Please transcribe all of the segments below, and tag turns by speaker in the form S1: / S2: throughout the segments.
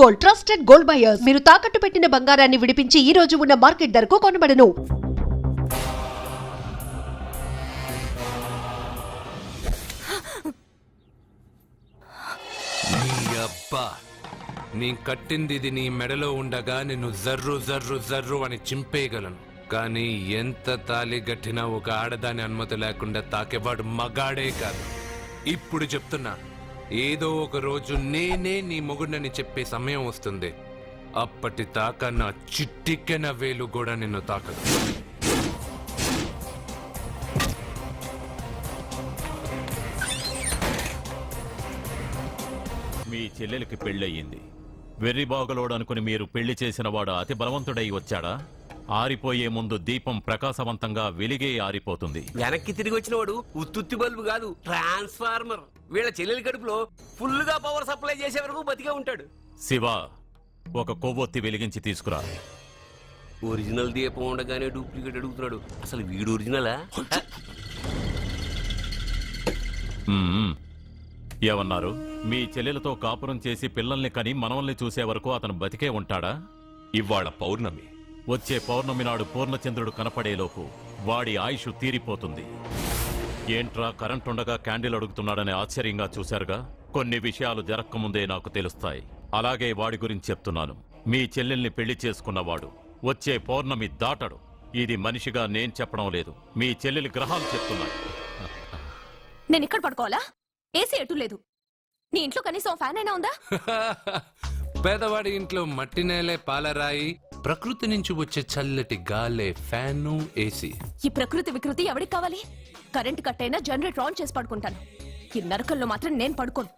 S1: Gold, trusted gold buyers. మీరు తాకట్టు పెట్టిన బంగారాన్ని విడిపించి ఈ రోజు ఉన్న మార్కెట్ ధరకు కొనబడను.
S2: నీ కట్టింది ఇది నీ మెడలో ఉండగా నిన్ను జర్రు జర్రు జర్రు అని చింపేయగలను. కానీ ఎంత తాలి గట్టినా ఒక ఆడదాని అనుమతి లేకుండా తాకేవాడు మగాడే కాదు. ఇప్పుడు చెప్తున్నా, ఏదో ఒక రోజు నేనే నీ మొగుడని చెప్పే సమయం వస్తుంది. అప్పటి తాక నా చిట్టికెన వేలు కూడా నిన్ను తాకదు.
S3: మీ చెల్లెలికి పెళ్ళయింది. వెర్రిబాగులోడనుకుని మీరు పెళ్లి చేసిన వాడు అతి బలవంతుడై వచ్చాడా? ఆరిపోయే ముందు దీపం ప్రకాశవంతంగా వెలిగే ఆరిపోతుంది.
S4: వెనక్కి తిరిగి వచ్చిన వాడు ఉత్తుత్తి బల్బు కాదు, ట్రాన్స్ఫార్మర్. వీళ్ళ చెల్లెలి కడుపులో ఫుల్ గా పవర్ సప్లై చేసే వరకు బతికే ఉంటాడు.
S3: శివ, ఒక కొవ్వొత్తి వెలిగించి తీసుకురా.
S4: ఒరిజినల్ దీపం ఉండగానే డూప్లికేట్ అడుగుతున్నాడు. అసలు వీడు ఒరిజినలా?
S3: ఏమన్నారు? మీ చెల్లెలతో కాపురం చేసి పిల్లల్ని కని మనవల్ని చూసే వరకు అతను బతికే ఉంటాడా?
S5: ఇవాళ పౌర్ణమి.
S3: వచ్చే పౌర్ణమి నాడు పూర్ణచంద్రుడు కనపడేలోపు వాడి ఆయుష్ తీరిపోతుంది. ఏంట్రా కరెంటుండగా క్యాండిల్ అడుగుతున్నాడని ఆశ్చర్యంగా చూశారుగా? కొన్ని విషయాలు జరక్కముందే నాకు తెలుస్తాయి. అలాగే వాడి గురించి చెప్తున్నాను. మీ చెల్లెల్ని పెళ్లి చేసుకున్నవాడు వచ్చే పౌర్ణమి దాటడు. ఇది మనిషిగా నేను చెప్పడం లేదు, మీ చెల్లెలి గ్రహాలు చెప్తున్నాయి.
S6: నేను ఇక్కడ పడుకోవాలా? ఏసీ ఎటు లేదు. నీ ఇంట్లో కనీసం ఫ్యాన్ అయినా ఉందా?
S2: పేదవాడి ఇంట్లో మట్టి నేలే పాలరాయి, ప్రకృతి నుంచి వచ్చే చల్లటి గాలే ఫ్యాను, ఏసీ.
S6: ఈ ప్రకృతి వికృతి ఎవరికి కావాలి? కరెంట్ కట్ అయినా జనరేటర్ ఆన్ చేసి పడుకుంటాను. ఈ నరకల్లో మాత్రం నేను పడుకోను.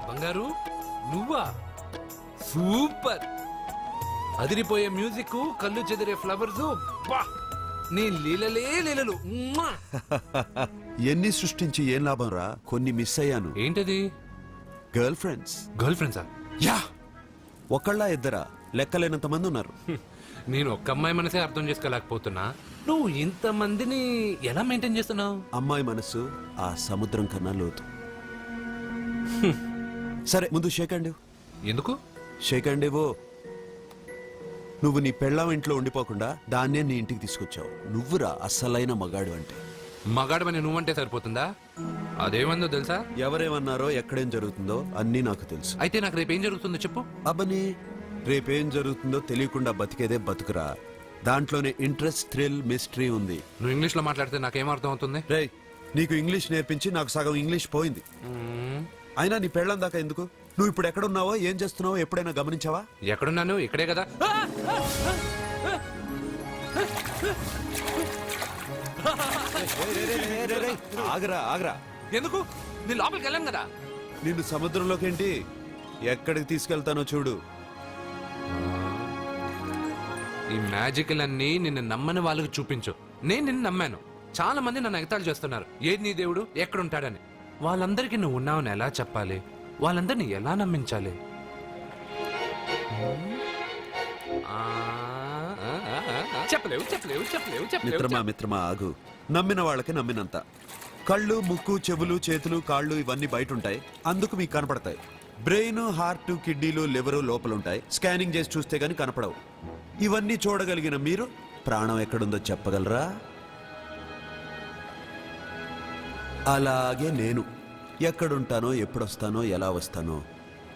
S2: బంగారు, నువ్వా? సూపర్! అదిరిపోయే మ్యూజిక్, కళ్ళు చెదిరే ఫ్లవర్స్, నీ లీలలే లీలలు.
S7: ఎన్ని సృష్టించి ఏం లాభం రా? కొన్ని మిస్ అయ్యాను.
S2: ఏంటది?
S7: Girl friends.
S2: గర్ల్ ఫ్రెండ్సా?
S7: యా, ఒకళ్ళ ఇద్దరా? లెక్కలేనంత మంది ఉన్నారు.
S2: నేను ఒక్క అమ్మాయి మనసే అర్థం చేసుకోలేకపోతున్నా. నువ్వు ఇంతమందిని ఎలా మెయింటైన్ చేస్తున్నావు?
S7: అమ్మాయి మనసు ఆ సముద్రం కన్నా లోతు. సరే, ముందు షేక్ హ్యాండ్.
S2: ఎందుకు
S7: షేక్ హ్యాండ్ ఇవ్వు. నువ్వు నీ పెళ్ళాం ఇంట్లో ఉండిపోకుండా దాన్నే నీ ఇంటికి తీసుకొచ్చావు. నువ్వురా అస్సలైన మగాడు అంటే.
S2: మగాడమని నువ్వంటే సరిపోతుందా? అదేమందో తెలుసా?
S7: ఎవరేమన్నారో, ఎక్కడేం జరుగుతుందో అన్నీ నాకు తెలుసు.
S2: అయితే నాకు రేపు ఏం జరుగుతుందో చెప్పు.
S7: అబ్బని, రేపేం జరుగుతుందో తెలియకుండా బతికేదే బతుకురా. దాంట్లోనే ఇంట్రెస్ట్, థ్రిల్, మిస్టరీ ఉంది.
S2: నువ్వు ఇంగ్లీష్ లో మాట్లాడితే నాకేం అర్థం అవుతుంది?
S7: రేయ్, నీకు ఇంగ్లీష్ నేర్పించి నాకు సగం ఇంగ్లీష్ పోయింది. అయినా నీ పెళ్ళం దాకా ఎందుకు? నువ్వు ఇప్పుడు ఎక్కడున్నావో, ఏం చేస్తున్నావో ఎప్పుడైనా గమనించావా?
S2: ఎక్కడున్నాను? ఇక్కడే కదా.
S7: ఆగరా ఆగరా.
S2: ఎందుకు? నేను లోపలికి వెళ్ళాను కదా.
S7: నిన్ను సముద్రంలోకేంటి, ఎక్కడికి తీసుకెళ్తానో చూడు.
S2: ఈ మ్యాజిక్లన్నీ నిన్ను నమ్మని వాళ్ళకి చూపించు. నేను నిన్ను నమ్మాను. చాలా మంది నన్ను ఎగతాళి చేస్తున్నారు. ఏది నీ దేవుడు, ఎక్కడుంటాడని. వాళ్ళందరికీ నువ్వు ఉన్నావని ఎలా చెప్పాలి? వాళ్ళందరినీ ఎలా నమ్మించాలి? చెప్పలేవు చెప్పలేవు చెప్పలేవు
S7: మిత్రమా
S2: చెప్పలేవు.
S7: మిత్రమా ఆగు. నమ్మిన వాళ్ళకి నమ్మినంత. కళ్ళు, ముక్కు, చెవులు, చేతులు, కాళ్ళు ఇవన్నీ బయట ఉంటాయి, అందుకు మీకు కనపడతాయి. బ్రెయిన్, హార్ట్, కిడ్నీలు, లివరు లోపలుంటాయి. స్కానింగ్ చేసి చూస్తే గానీ కనపడవు. ఇవన్నీ చూడగలిగిన మీరు ప్రాణం ఎక్కడుందో చెప్పగలరా? అలాగే నేను ఎక్కడుంటానో, ఎప్పుడొస్తానో, ఎలా వస్తానో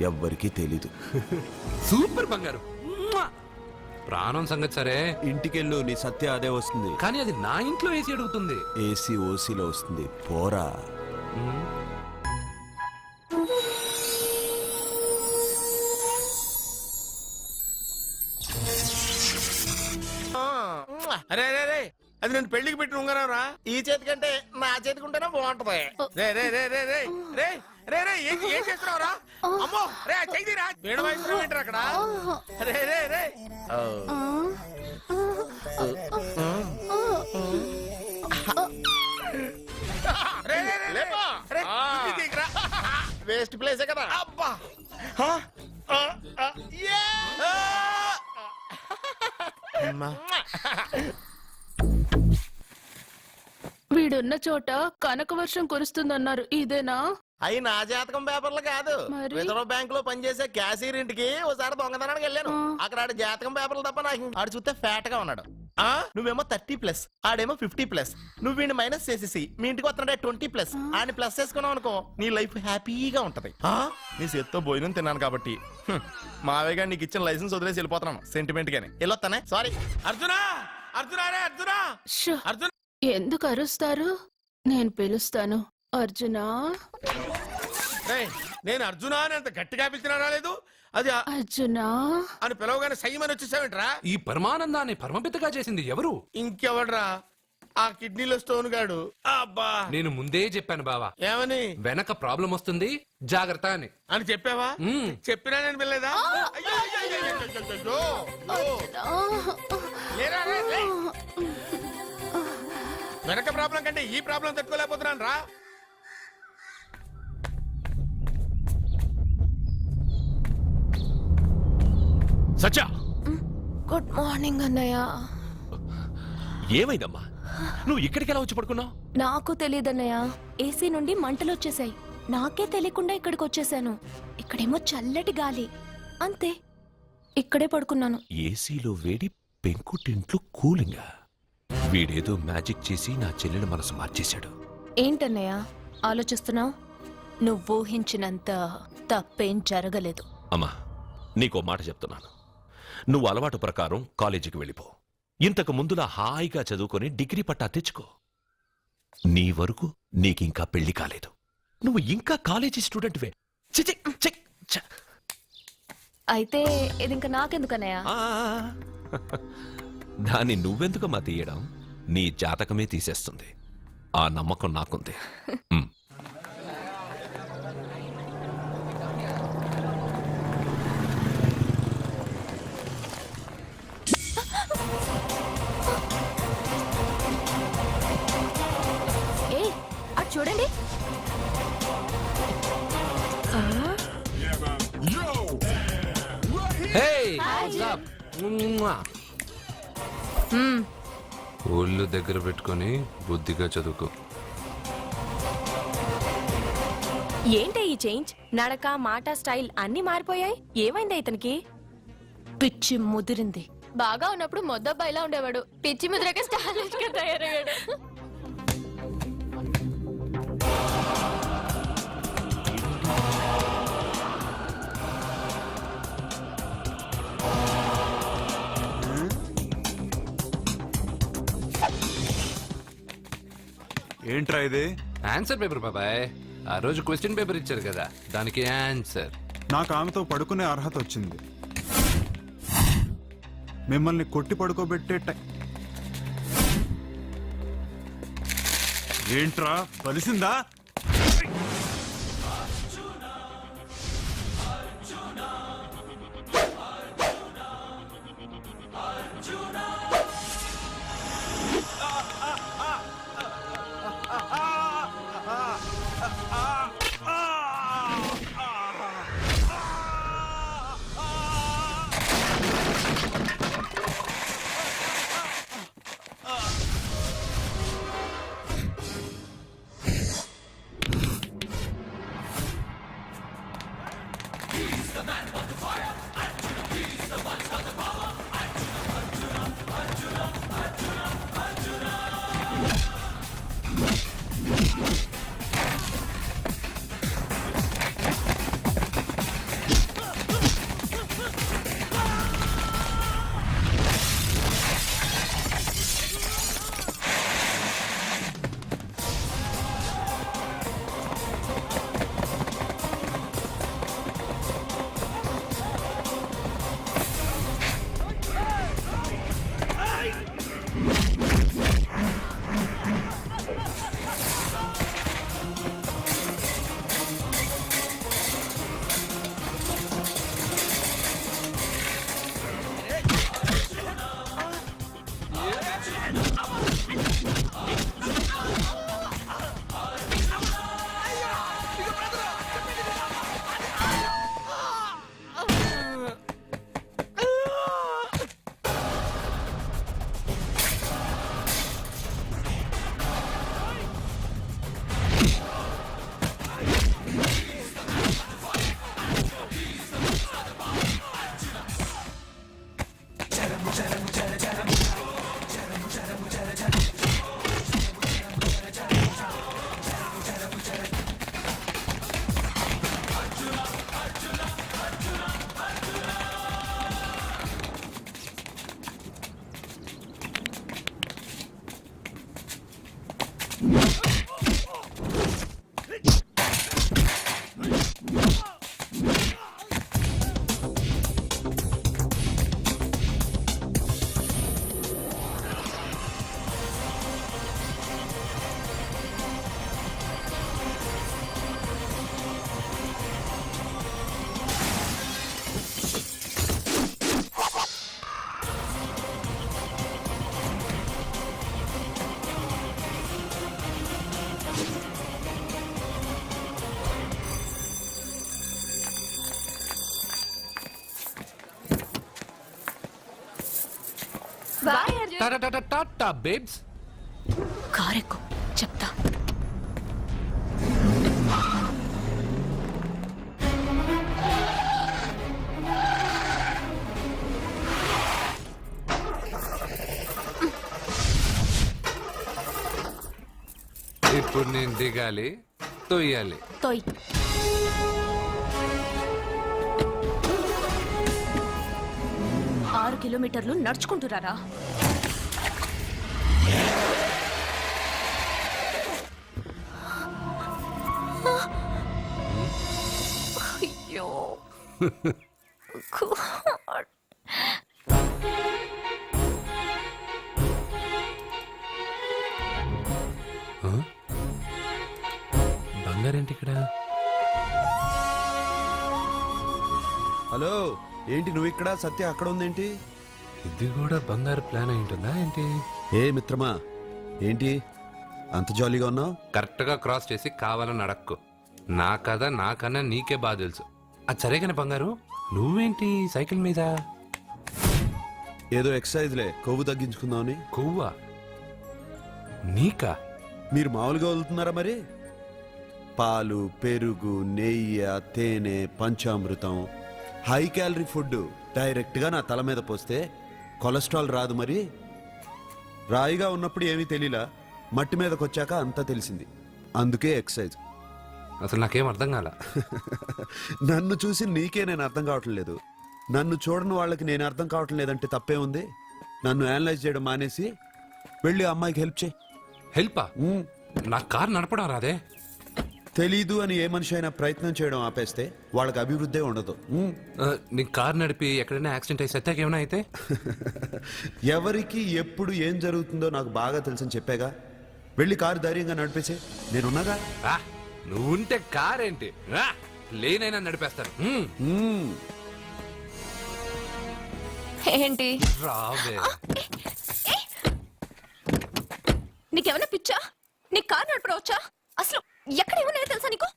S7: ఎవ్వరికీ తెలీదు.
S2: సూపర్ బంగారు. ప్రాణం సంగతి సరే,
S7: ఇంటికెళ్ళు, నీ సత్య అదే వస్తుంది.
S2: కానీ అది నా ఇంట్లో ఏసీ అడుగుతుంది.
S7: ఏసీ ఓసీలో వస్తుంది, పోరా.
S4: అరే అరే అరే,
S8: అది నేను పెళ్లికి పెట్టిన ఉంగరం రా.
S9: ఈ చేతి కంటే నా చేతికి ఉంటేనే బాగుంటది.
S8: రే రే రే రే రే రే రే రే ఏం చేస్తున్నావు రా? అమ్మో రే చెయ్యిరా. వేడి వయసు ఏంటారు అక్కడ? రే రే రే రే రే రే
S9: లేపా.
S8: రే ఇది తీయకురా.
S9: వేస్ట్ ప్లేసే కదా.
S8: అబ్బా
S9: యే!
S6: వీడున్న చోట కనక వర్షం కురుస్తుందన్నారు ఇదేనా?
S9: అయి నా జాతకం పేపర్లు కాదు.
S6: మరి?
S9: రిజర్వ్ బ్యాంక్ లో పనిచేసే క్యాషియర్ ఇంటికి ఓసారి దొంగతనానికి వెళ్ళాను. అక్కడ ఆడి జాతకం పేపర్లు తప్ప నాకు ఆడు చూస్తే ఫ్యాట్ గా ఉన్నాడు. నువ్వేమో 30+, ఆడేమో 50+. నువ్వు వీడిని మైనస్ చేసేసి మీ ఇంటికి వస్తున్నాడే 20+. ఆడిని ప్లస్ చేసుకున్నావు అనుకో నీ లైఫ్ హ్యాపీగా ఉంటది. నీ చేత్తో భోజనం తిన్నాను కాబట్టి మావేగా నీకు ఇచ్చిన లైసెన్స్ వదిలేసి వెళ్ళిపోతున్నాను సెంటిమెంట్ గానే. వెళ్ళొస్తానే. సారీ.
S8: అర్జునా అర్జునా రే అర్జునా
S6: షో!
S8: అర్జున్
S6: ఎందుకు అరుస్తారు? నేను పిలుస్తాను. అర్జునా,
S8: రేయ్, నేను అర్జునా అని అంత గట్టిగా పిలిచినా రాలేదు. అది
S6: అర్జునా
S8: అని పిలవగానే సైమని వచ్చేసావేంట్రా?
S2: ఈ పరమానందాన్ని పరమపితగా చేసింది ఎవరు?
S8: ఇంకెవడ్రా? ఆ కిడ్నీలో స్టోన్ గాడు. అబ్బా
S2: నేను ముందే చెప్పాను బావా,
S8: ఏమని
S2: వెనక ప్రాబ్లం వస్తుంది జాగ్రత్త అని.
S8: అని చెప్పావా?
S2: మ్మ్.
S8: చెప్పినా నేను వెళ్ళలేదా? అయ్యో, అయ్యో, అయ్యో, అయ్యో, అయ్యో, అయ్యో. లేరా, రే, లే. వెనక ప్రాబ్లం కంటే ఈ ప్రాబ్లం తట్టుకోలేకపోతున్నాను రా.
S5: సత్య,
S6: గుడ్ మార్నింగ్ అన్నయ్య.
S5: ఏమైందమ్మా? నువ్వు ఇక్కడికి ఎలా వచ్చి పడుకున్నావు?
S6: నాకు తెలియదన్నయ్య, ఏసీ నుండి మంటలు వచ్చేసాయి. నాకే తెలియకుండా ఇక్కడికి వచ్చేసాను. ఇక్కడేమో చల్లటి గాలి, అంతే. ఇక్కడే పడుకున్నాను.
S5: ఏసీలో వేడి, పెంకుటింట్లో కూలింగా. వీడేదో మ్యాజిక్ చేసి నా చెల్లెల మనసు మార్చేశాడు.
S6: ఏంటన్నయ్య ఆలోచిస్తున్నావు? నువ్వు ఊహించినంత తప్పేం జరగలేదు.
S5: అమ్మా, నీకో మాట చెప్తున్నాను. నువ్వు అలవాటు ప్రకారం కాలేజీకి వెళ్ళిపో. ఇంతకు ముందులా హాయిగా చదువుకొని డిగ్రీ పట్టా తెచ్చుకో. నీ వరకు నీకింకా పెళ్లి కాలేదు. నువ్వు ఇంకా కాలేజీ స్టూడెంట్వే. ఛీ, ఛీ, ఛీ, ఛ.
S6: అయితే ఇది ఇంకా నాకెందుకన్నయ్య?
S5: ఆ, దాన్ని నువ్వెందుకమ్మా తీయడం? నీ జాతకమే తీసేస్తుంది. ఆ నమ్మకం నాకుంది. ఉమ్.
S6: ఏ అటు చూడండి.
S2: Hey, what's up? ఒళ్ళు దగ్గర పెట్టుకొని బుద్ధిగా చదువుకో.
S6: ఏంటి ఈ చేంజ్? నడక, మాట, స్టైల్ అన్ని మారిపోయాయి. ఏమైంది ఇతనికి? పిచ్చి ముదిరింది. బాగా ఉన్నప్పుడు మొద్దబ్బాయిలా ఉండేవాడు. పిచ్చి ముదిరక స్టైలిష్ గా తయారయ్యాడు.
S7: ఏంట్రా ఇది?
S2: ఆన్సర్ పేపర్ బాబాయ్. ఆ రోజు క్వశ్చన్ పేపర్ ఇచ్చారు కదా, దానికి ఆన్సర్.
S10: నాకు ఆమెతో పడుకునే అర్హత వచ్చింది. మిమ్మల్ని కొట్టి పడుకోబెట్టే ఏంట్రా బలిసిందా?
S6: బాయ్ అర్జున్.
S2: టాటా బేబ్స్.
S6: కారెక్కు చెప్తా.
S2: ఇప్పుడు నేను దిగాలి, తొయ్యాలి.
S6: తోయ్. ఆరు కిలోమీటర్లు నడుచుకుంటురారా? అయ్యో
S2: బంగారేంటి ఇక్కడ?
S7: హలో, ఏంటి నువ్వు ఇక్కడ, సత్య అక్కడ ఉందేంటి?
S2: ఇది కూడా బంగారు ప్లాన్ అయి ఉంటుందా ఏంటి?
S7: ఏ మిత్రమా, ఏంటి అంత జాలీగా ఉన్నావు?
S2: కరెక్ట్ గా క్రాస్ చేసి కావాలని అడక్కు. నా కథ నాకన్నా నీకే బాగా తెలుసు. అది సరే కానీ బంగారు, నువ్వేంటి సైకిల్ మీద?
S7: ఏదో ఎక్సర్సైజ్లే, కొవ్వు తగ్గించుకుందామని.
S2: కొవ్వా? నీకా?
S7: మీరు మామూలుగా వదులుతున్నారా మరి? పాలు, పెరుగు, నెయ్యి, తేనె, పంచామృతం, హై క్యాలరీ ఫుడ్ డైరెక్ట్గా నా తల మీద పోస్తే కొలెస్ట్రాల్ రాదు మరి. రాయిగా ఉన్నప్పుడు ఏమీ తెలియలా, మట్టి మీదకి వచ్చాక అంతా తెలిసింది. అందుకే ఎక్సర్సైజ్.
S2: అసలు నాకేం అర్థం కాల.
S7: నన్ను చూసి నీకే నేను అర్థం కావటం లేదు, నన్ను చూడని వాళ్ళకి నేను అర్థం కావటం లేదంటే తప్పే ఉంది. నన్ను అనలైజ్ చేయడం మానేసి వెళ్ళి ఆ అమ్మాయికి హెల్ప్ చేయి.
S2: హెల్పా? నా కార్ నడపడం రాదే.
S7: తెలీదు అని ఏ మనిషి అయినా ప్రయత్నం చేయడం ఆపేస్తే వాళ్ళకి అభివృద్ధి ఉండదు.
S2: నీ కార్ నడిపి ఎక్కడైనా యాక్సిడెంట్ అయి సత్యాకి ఏమైనా అయితే?
S7: ఎవరికి ఎప్పుడు ఏం జరుగుతుందో నాకు బాగా తెలుసని చెప్పాగా. వెళ్ళి కారు ధైర్యంగా నడిపేసే, నేనున్నాగా.
S2: నువ్వు ఉంటే కార్ ఏంటి, లేనైనా నడిపేస్తాను.
S6: ఏంటి?
S2: రావే.
S6: నీకేమైనా పిచ్చా? నీ కార్ నడపడవచ్చా? అసలు ఎక్కడ ఏమన్నా తెలుసా నీకు?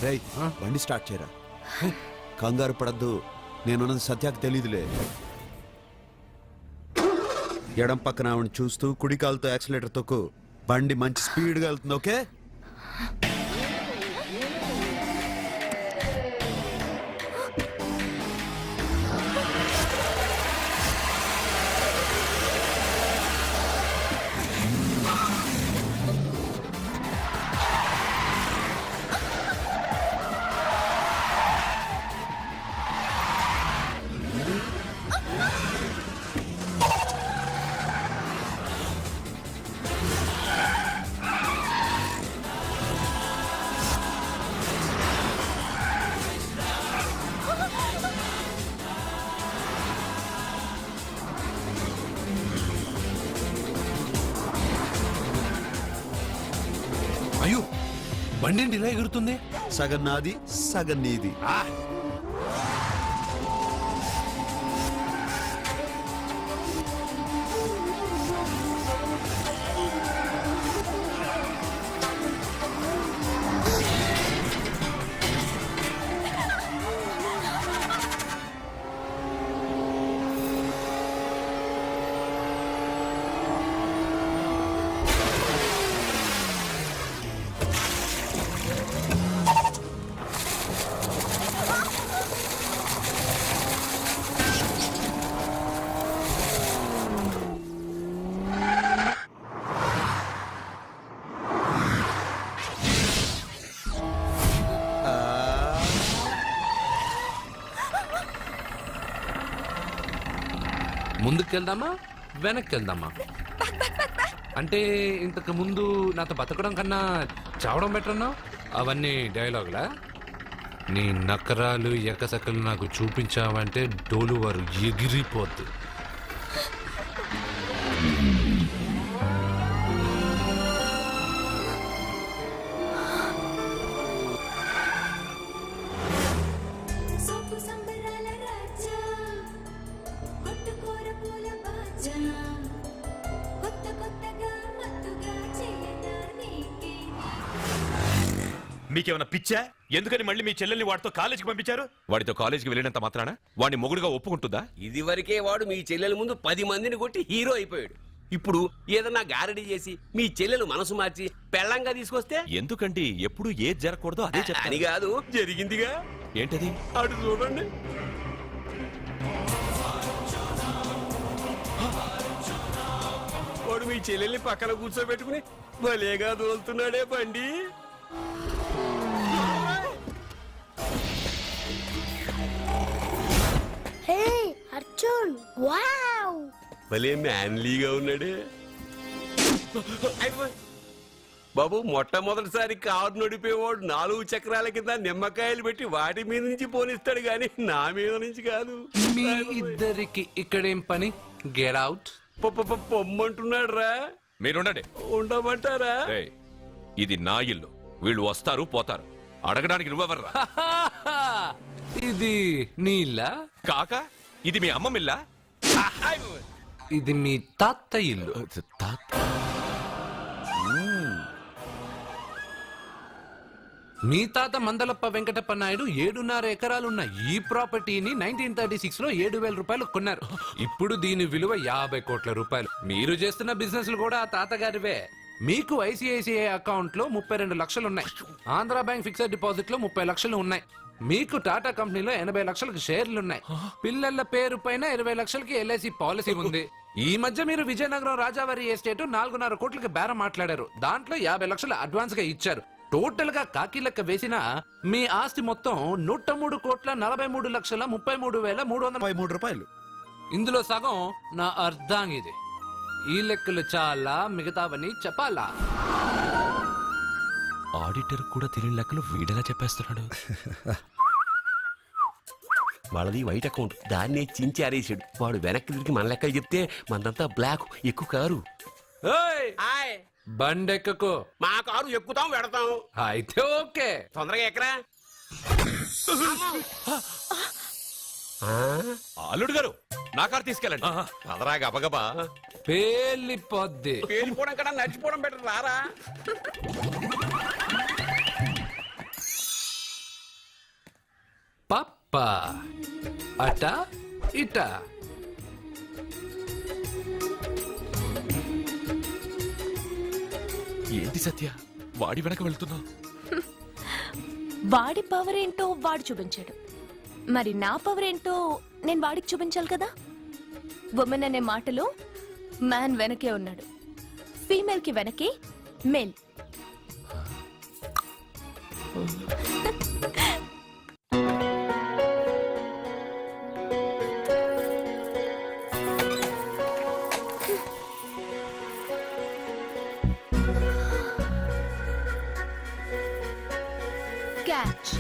S7: రేయ్, బండి స్టార్ట్ చేయరా. కంగారు పడద్దు, నేనున్నది సత్యాకి తెలీదులే. ఎడం పక్కన ఆవిడ చూస్తూ కుడి కాలుతో యాక్సిలేటర్ తొక్కు. బండి మంచి స్పీడ్గా వెళ్తుంది. ఓకే?
S2: అయ్యో, బండి ఏంటి ఇలా ఎగురుతుంది?
S7: సగం నాది, సగం నీది.
S2: ముందుకెళ్దామా వెనక్కి వెళ్దామా? అంటే ఇంతకు ముందు నాతో బతకడం కన్నా చావడం బెటర్ అన్నావు. అవన్నీ డైలాగులా? నీ నకరాలు ఎకసకలు నాకు చూపించావంటే డోలు వారు ఎగిరిపోద్ది.
S5: మీకేమైనా పిచ్చా? ఎందుకని మళ్ళీ మీ చెల్లెల్ని వాడితో కాలేజీకి పంపించారు? వాడితో కాలేజీకి వెళ్ళినంత మాత్రాన వాడిని మొగుడుగా ఒప్పుకుంటుందా?
S4: ఇది వరకే వాడు మీ చెల్లెల ముందు 10 మందిని కొట్టి హీరో అయిపోయాడు. ఇప్పుడు ఏదన్నా గారడీ చేసి మీ చెల్లెలు మనసు మార్చి పెళ్ళంగా తీసుకొస్తే
S5: ఎందుకండి ఎప్పుడు ఏది జరగకూడదో అదే
S4: అని
S5: చెప్తాను.
S4: కాదు, జరిగిందిగా.
S5: ఏంటది?
S4: అటు చూడండి. వాడు మీ చెల్లెల్ని పక్కన కూర్చోబెట్టుకుని భలేగా దోలుతున్నాడే బండి.
S6: అర్జున్ వావ్,
S4: భలే మ్యాన్లీగా ఉన్నాడే. అయిపోయి. బాబు, మొట్టమొదటిసారి కారు నడిపేవాడు 4 చక్రాల కింద నిమ్మకాయలు పెట్టి వాటి మీద నుంచి పోనిస్తాడు గాని నా మీద నుంచి కాదు.
S2: మీ ఇద్దరికి ఇక్కడేం పని? Get out.
S4: పొమ్మంటున్నాడు రా.
S5: మీరుండండి.
S4: ఉండమంటారా?
S5: రేయ్, ఇది నా ఇల్లు. వీళ్ళు వస్తారు పోతారు. అడగడానికి నువ్వెవర్రా?
S2: ఇది నీళ్ళ
S5: కాక ఇది మీ అమ్మమ్మిల్లా?
S2: ఇది మీ తాత ఇల్లు. మీ తాత మందలప్ప వెంకటప్ప నాయుడు 7.5 ఎకరాలున్న ఈ ప్రాపర్టీని 1936 లో 7,000 రూపాయలు కొన్నారు. ఇప్పుడు దీని విలువ 50 కోట్ల రూపాయలు. మీరు చేస్తున్న బిజినెస్లు కూడా ఆ తాతగారివే. మీకు ఐసిఐసిఐ అకౌంట్ లో 32 లక్షలు ఉన్నాయి. ఆంధ్రా బ్యాంక్ ఫిక్స్డ్ డిపాజిట్ లో 30 లక్షలు ఉన్నాయి. మీకు టాటా కంపెనీలో 80 లక్షలకు షేర్లున్నాయి. పిల్లల పేరు పైన 20 లక్షలకి ఎల్ఐసి పాలసీ ఉంది. ఈ మధ్య మీరు విజయనగరం రాజావారి ఎస్టేట్ 4.5 కోట్లకి బేరం మాట్లాడారు. దాంట్లో 50 లక్షలు అడ్వాన్స్ గా ఇచ్చారు. టోటల్ గా కాకి లెక్క వేసిన మీ ఆస్తి మొత్తం 103,43,33,333
S7: రూపాయలు.
S2: ఇందులో సగం నా అర్ధాంగిది. ఈ లెక్కలు చాలా, మిగతావని చెప్పాలా?
S5: ఆడిటర్ కూడా తెలియని లెక్కలు వీడేలా చెప్పేస్తున్నాడు.
S4: వాళ్ళది వైట్ అకౌంట్, దాన్నే చించి ఆరేసాడు. వాడు వెనక్కి తిరిగి మన లెక్కలు చెప్తే మనదంతా బ్లాక్, ఎక్కువ కారు.
S2: బండెక్కకు.
S4: మా కారు ఎక్కుతాం పెడతాం.
S2: అయితే ఓకే,
S4: తొందరగా ఎక్కరా.
S5: అల్లుడు గారు, నా కారు తీసుకెళ్ళండి. అదరా గబగబా.
S2: పేలిపోద్ది.
S4: పేలిపోవడం కన్నా నడిచిపోవడం బెటర్. రారా.
S2: పప్ప అట ఇట.
S5: ఏంటి సత్య, వాడి వెనక వెళ్తున్నావు?
S6: వాడి పవర్ ఏంటో వాడు చూపించాడు. మరి నా పవర్ ఏంటో నేను వాడికి చూపించాలి కదా. ఉమెన్ అనే మాటలో మ్యాన్ వెనకే ఉన్నాడు, ఫీమేల్ కి వెనకే మేల్. క్యాచ్.